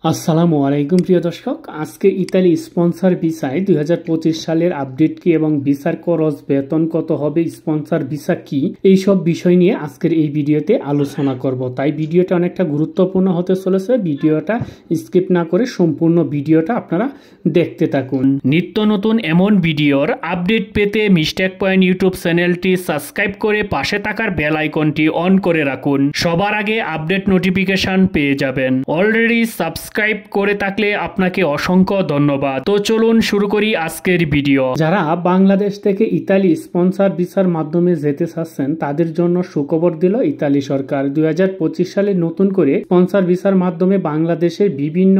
আসসালামু আলাইকুম প্রিয় দর্শক, আজকে ইতালি স্পন্সর ভিসায় 2025 সালের আপডেট কি এবং ভিসার খরচ বেতন কত হবে, স্পন্সর ভিসা কি, এই সব বিষয় নিয়ে আজকের এই ভিডিওতে আলোচনা করব। তাই ভিডিওটা অনেকটা গুরুত্বপূর্ণ হতে চলেছে। ভিডিওটা স্কিপ না করে সম্পূর্ণ ভিডিওটা আপনারা দেখতে থাকুন। নিত্য নতুন এমন ভিডিওর আপডেট পেতে মিস্টেক পয়েন্ট ইউটিউব চ্যানেলটি সাবস্ক্রাইব করে পাশে থাকার বেল আইকনটি অন করে রাখুন। সবার আগে আপডেট নোটিফিকেশন পেয়ে যাবেন। অলরেডি সাবস্ক্রাইব করে থাকলে আপনাকে অসংখ্য ধন্যবাদ। তো চলুন শুরু করি আজকের ভিডিও। যারা বাংলাদেশ থেকে ইতালি স্পন্সর ভিসার মাধ্যমে যেতে চাচ্ছেন তাদের জন্য সুখবর দিল ইতালি সরকার। 2025 সালে নতুন করে স্পন্সর ভিসার মাধ্যমে বাংলাদেশের বিভিন্ন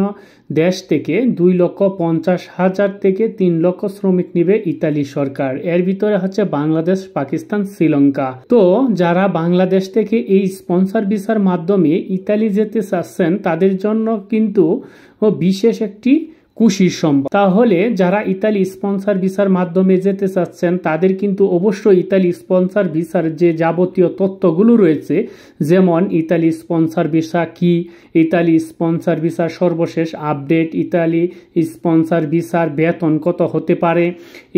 দেশ থেকে 2,50,000 থেকে 3 লক্ষ শ্রমিক নিবে ইতালি সরকার। এর ভিতরে হচ্ছে বাংলাদেশ, পাকিস্তান, শ্রীলঙ্কা। তো যারা বাংলাদেশ থেকে এই স্পন্সর ভিসার মাধ্যমে ইতালি যেতে চাচ্ছেন তাদের জন্য কিন্তু বিশেষ একটি খুশির সংবাদ। তাহলে যারা ইতালি স্পন্সর ভিসার মাধ্যমে যেতে চাচ্ছেন তাদের কিন্তু অবশ্যই ইতালি স্পন্সর ভিসার যে যাবতীয় তথ্যগুলো রয়েছে, যেমন ইতালি স্পন্সর ভিসা কি, ইতালি স্পন্সর ভিসার সর্বশেষ আপডেট, ইতালি স্পন্সর ভিসার বেতন কত হতে পারে,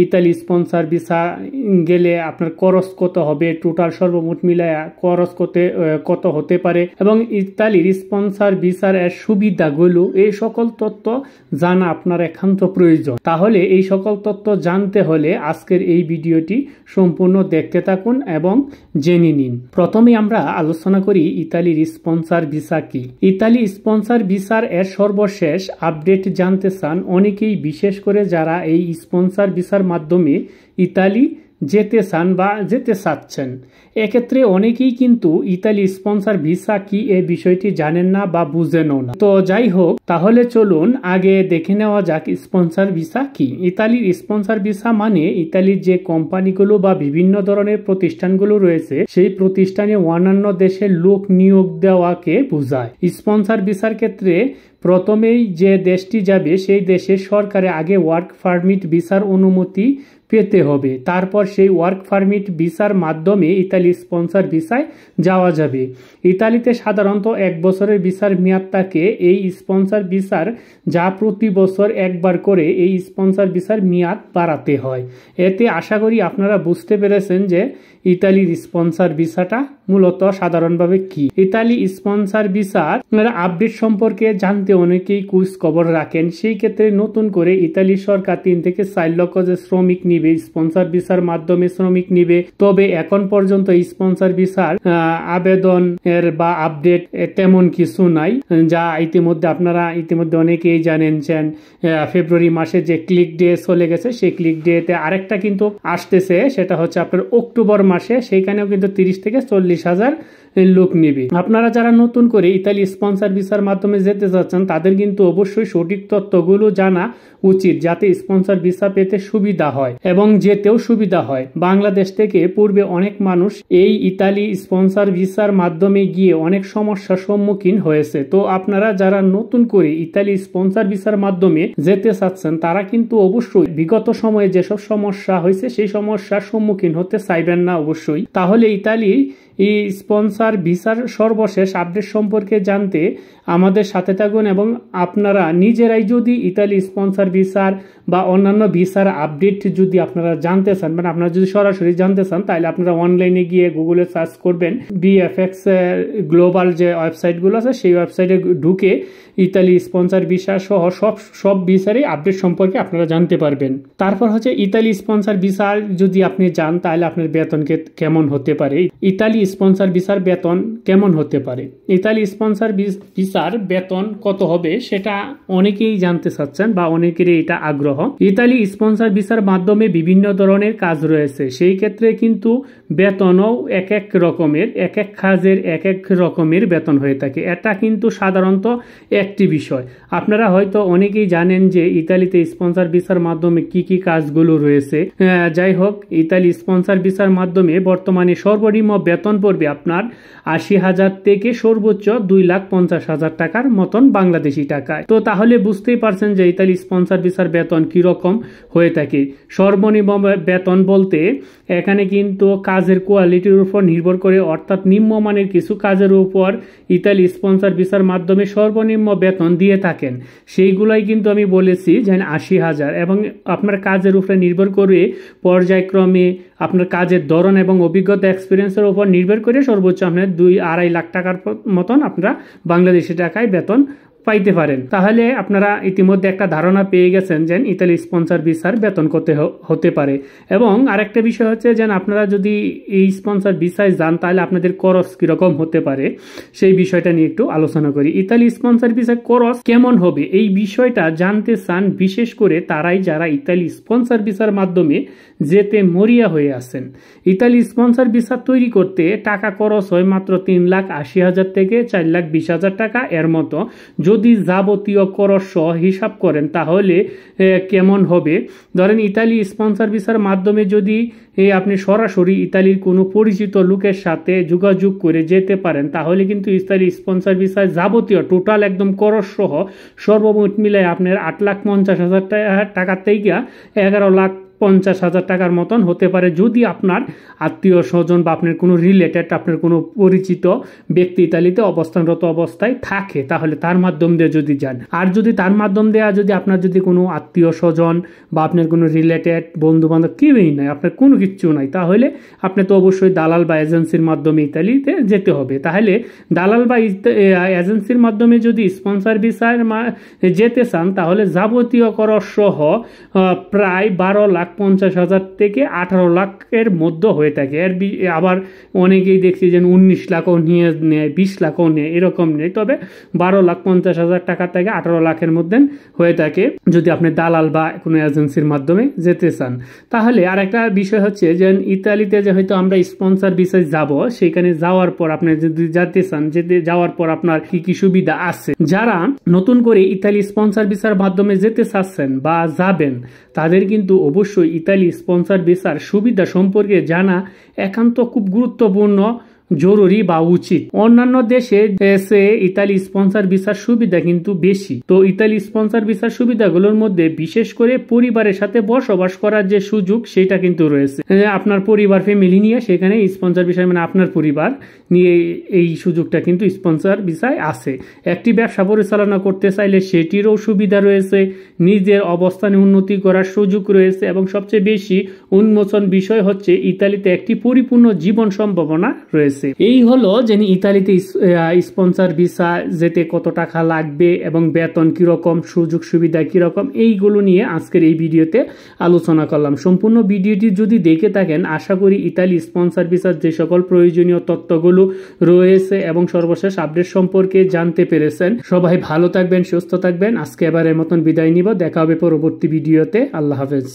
ইতালি স্পন্সর ভিসা গেলে আপনার খরচ কত হবে, টোটাল সর্বমোট মিলায় খরচ কত হতে পারে, এবং ইতালির স্পন্সর ভিসার এর সুবিধাগুলো, এই সকল তথ্য জানা আপনার একান্ত প্রয়োজন। তাহলে এই সকল তথ্য জানতে হলে আজকের এই ভিডিওটি সম্পূর্ণ দেখতে থাকুন এবং জেনে নিন। প্রথমে আমরা আলোচনা করি ইতালির স্পন্সর ভিসা কি। ইতালি স্পন্সর ভিসার এর সর্বশেষ আপডেট জানতে চান অনেকেই, বিশেষ করে যারা এই স্পন্সর ভিসার মাধ্যমে ইতালি যেতে চান বা যেতে চাচ্ছেন। এক্ষেত্রে অনেকেই কিন্তু ইতালি স্পন্সর ভিসা কি এই বিষয়টি জানেন না বা বুঝেনও না। তো যাই হোক, তাহলে চলুন আগে দেখে নেওয়া যাক স্পন্সর ভিসা কি। ইতালির স্পন্সর ভিসা মানে ইতালির যে কোম্পানিগুলো বা বিভিন্ন ধরনের প্রতিষ্ঠানগুলো রয়েছে সেই প্রতিষ্ঠানে অন্যান্য দেশের লোক নিয়োগ দেওয়াকে বোঝায়। স্পন্সর ভিসার ক্ষেত্রে প্রথমেই যে দেশটি যাবে সেই দেশের সরকারে আগে ওয়ার্ক পারমিট ভিসার অনুমতি পেতে হবে। তারপর সেই ওয়ার্ক পারমিট ভিসার মাধ্যমে ইতালি স্পন্সর ভিসায় যাওয়া যাবে। ইতালিতে সাধারণত 1 বছরের ভিসার মেয়াদ থাকে। এই স্পন্সর ভিসার যা প্রতি বছর একবার করে এই স্পন্সর ভিসার মেয়াদ বাড়াতে হয়। এতে আশা করি আপনারা বুঝতে পেরেছেন যে ইতালির স্পন্সর ভিসাটা মূলত সাধারণভাবে কি। ইতালি স্পন্সর ভিসার আপডেট সম্পর্কে জানতে অনেকেই খোঁজ খবর রাখেন। সেই ক্ষেত্রে নতুন করে ইতালি সরকার 3 থেকে 4 লক্ষ যে শ্রমিক নিবে, স্পন্সর ভিসার মাধ্যমে শ্রমিক নিবে। তবে এখন পর্যন্ত স্পন্সর ভিসার আবেদন এর বা আপডেট তেমন কিছু নাই, যা ইতিমধ্যে অনেকেই জানেন। ফেব্রুয়ারি মাসে যে ক্লিক ডে চলে গেছে, সেই ক্লিক ডেতে আরেকটা কিন্তু আসতেছে, সেটা হচ্ছে আপনার অক্টোবর মাসে। সেইখানেও কিন্তু 30 থেকে 40,000 লোক নিবে। আপনারা যারা নতুন করে ইতালি স্পন্সর ভিসার মাধ্যমে যেতে যাচ্ছেন তাদের কিন্তু অবশ্যই সঠিক তথ্যগুলো জানা উচিত, যাতে স্পন্সর ভিসা পেতে সুবিধা হয় এবং যেতেও সুবিধা হয়। বাংলাদেশ থেকে পূর্বে অনেক মানুষ এই ইতালি স্পন্সর ভিসার মাধ্যমে গিয়ে অনেক সমস্যার সম্মুখীন হয়েছে। তো আপনারা যারা নতুন করে ইতালি স্পন্সর ভিসার মাধ্যমে যেতে চাচ্ছেন তারা কিন্তু অবশ্যই বিগত সময়ে যেসব সমস্যা হয়েছে সেই সমস্যার সম্মুখীন হতে চাইবেন না অবশ্যই। তাহলে ইতালি এই স্পন্সর ভিসার সর্বশেষ আপডেট সম্পর্কে জানতে আমাদের সাথে থাকুন, এবং আপনারা নিজেরাই যদি ইতালি স্পন্সর ভিসার বা অন্যান্য ভিসার আপডেট যদি আপনারা জানতে চান, মানে আপনারা যদি সরাসরি জানতে চান, তাহলে আপনারা অনলাইনে গিয়ে গুগলে সার্চ করবেন বিএফএক্স গ্লোবাল যে ওয়েবসাইটগুলো আছে সেই ওয়েবসাইটে ঢুকে ইতালি স্পন্সর ভিসা সহ সব ভিসারই আপডেট সম্পর্কে আপনারা জানতে পারবেন। তারপর হচ্ছে ইতালি স্পন্সর ভিসা যদি আপনি যান তাহলে আপনার বেতন কেমন হতে পারে, ইতালি স্পন্সর ভিসার বেতন কেমন হতে পারে, ইতালি স্পন্সর ভিসার বেতন কত হবে সেটা অনেকেই জানতে চাচ্ছেন বা অনেকেরই এটা আগ্রহ। ইতালি স্পন্সর ভিসার মাধ্যমে বিভিন্ন ধরনের কাজ রয়েছে, সেই ক্ষেত্রে কিন্তু বেতনও এক এক রকমের, এক এক কাজের এক এক রকমের বেতন হয়ে থাকে। এটা কিন্তু সাধারণত একটি বিষয়। আপনারা হয়তো অনেকেই জানেন যে ইতালিতে স্পন্সর ভিসার মাধ্যমে কি কি কাজগুলো রয়েছে। যাই হোক, ইতালি স্পন্সর ভিসার মাধ্যমে বর্তমানে সর্বনিম্ন বেতন পড়বে আপনার 80,000 থেকে সর্বোচ্চ 2,50,000 20,000 টাকার মতন বাংলাদেশি টাকায়। তো তাহলে বুঝতেই পারছেন যে ইতালি স্পন্সর ভিসার বেতন কিরকম হয়ে থাকে। সর্বনিম্ন বেতন বলতে এখানে কিন্তু কাজের কোয়ালিটির উপর নির্ভর করে, অর্থাৎ নিম্নমানের কিছু কাজের উপর ইতালি স্পন্সর ভিসার মাধ্যমে সর্বনিম্ন বেতন দিয়ে থাকেন। সেইগুলাই কিন্তু আমি বলেছি যে 80,000, এবং আপনার কাজের উপরে নির্ভর করে পর্যায়ক্রমে আপনার কাজের ধরন এবং অভিজ্ঞতা এক্সপিরিয়েন্সের উপর নির্ভর করে সর্বোচ্চ আপনার 2-2.5 লাখ টাকার মতন আপনারা বাংলাদেশি টাকায় বেতন পাইতে পারেন। তাহলে আপনারা ইতিমধ্যে একটা ধারণা পেয়ে গেছেন যে ইতালি স্পন্সর ভিসার বেতন কত হতে পারে। এবং আরেকটা বিষয় হচ্ছে যে আপনারা যদি এই স্পন্সর ভিসায় যান তাহলে আপনাদের খরচ কিরকম হতে পারে সেই বিষয়টা নিয়ে একটু আলোচনা করি। ইতালি স্পন্সর ভিসার খরচ কেমন হবে এই বিষয়টা জানতে চান বিশেষ করে তারাই যারা ইতালি স্পন্সর ভিসার মাধ্যমে যেতে মরিয়া হয়ে আছেন। ইতালি স্পন্সর ভিসা তৈরি করতে টাকা খরচ হয় মাত্র 3,80,000 থেকে 4,20,000 টাকা এর মতো। যদি যাবতীয় খরচ সহ হিসাব করেন তাহলে কেমন হবে, ধরেন ইতালি স্পন্সর ভিসার মাধ্যমে যদি আপনি সরাসরি ইতালির কোনো পরিচিত লোকের সাথে যোগাযোগ করে যেতে পারেন তাহলে কিন্তু ইতালি স্পন্সর ভিসায় যাবতীয় টোটাল একদম খরচ সহ সর্বমোট মিলে আপনার 8,50,000 টাকা থেকে 11,50,000 টাকার মতন হতে পারে, যদি আপনার আত্মীয় স্বজন বা আপনার কোনো রিলেটেড আপনার কোনো পরিচিত ব্যক্তি ইতালিতে অবস্থানরত অবস্থায় থাকে তাহলে তার মাধ্যম দিয়ে যদি যান। আর যদি তার মাধ্যম দেওয়া যদি আপনার যদি কোনো আত্মীয় স্বজন বা আপনার কোনো রিলেটেড বন্ধু বান্ধব কেউই নাই, আপনার কোনো কিচ্ছু নাই, তাহলে আপনি তো অবশ্যই দালাল বা এজেন্সির মাধ্যমে ইতালিতে যেতে হবে। তাহলে দালাল বা এজেন্সির মাধ্যমে যদি স্পন্সর ভিসায় যেতে চান তাহলে যাবতীয় খরচ সহ প্রায় 12,50,000 থেকে 18 লাখের মধ্যে হয়ে থাকে। এর আবার অনেকেই দেখছি যে 19 লাখও নিয়ে নেয়, 20 লাখও নেয়, এরকম নেই। তবে 12,50,000 টাকা থেকে 18 লাখের মধ্যে হয়ে থাকে যদি আপনি দালাল বা কোনো এজেন্সির মাধ্যমে যেতে চান। তাহলে আর একটা বিষয় হচ্ছে যে ইতালিতে যে হয়তো আমরা স্পন্সর ভিসায় যাব, সেখানে যাওয়ার পর আপনি যদি যেতে চান, যাওয়ার পর আপনার কি কি সুবিধা আছে। যারা নতুন করে ইতালি স্পন্সর ভিসার মাধ্যমে যেতে চাচ্ছেন বা যাবেন তাদের কিন্তু অবশ্যই ইতালি স্পন্সর ভিসার সুবিধা সম্পর্কে জানা একান্ত খুব গুরুত্বপূর্ণ, জরুরি বা উচিত। অন্যান্য দেশে ইতালি স্পন্সর ভিসার সুবিধা কিন্তু বেশি। তো ইতালি স্পন্সর ভিসার সুবিধাগুলোর মধ্যে বিশেষ করে পরিবারের সাথে বসবাস করার যে সুযোগ সেটা কিন্তু রয়েছে। আপনার পরিবার ফ্যামিলি নিয়ে সেখানে স্পন্সর ভিসা মানে আপনার পরিবার নিয়ে এই সুযোগটা কিন্তু স্পন্সর ভিসায় আছে। একটি ব্যবসা পরিচালনা করতে চাইলে সেটিরও সুবিধা রয়েছে, নিজের অবস্থানে উন্নতি করার সুযোগ রয়েছে, এবং সবচেয়ে বেশি উন্মোচন বিষয় হচ্ছে ইতালিতে একটি পরিপূর্ণ জীবন সম্ভাবনা রয়েছে। এই হলো যে ইতালিতে স্পন্সর ভিসা যেতে কত টাকা লাগবে এবং বেতন কিরকম, সুযোগ সুবিধা কিরকম, এইগুলো নিয়ে আজকের এই ভিডিওতে আলোচনা করলাম। সম্পূর্ণ ভিডিওটি যদি দেখে থাকেন আশা করি ইতালি স্পন্সর ভিসার যে সকল প্রয়োজনীয় তথ্যগুলো রয়েছে এবং সর্বশেষ আপডেট সম্পর্কে জানতে পেরেছেন। সবাই ভালো থাকবেন, সুস্থ থাকবেন। আজকে এবারের মতন বিদায় নিব, দেখা হবে পরবর্তী ভিডিওতে। আল্লাহ হাফেজ।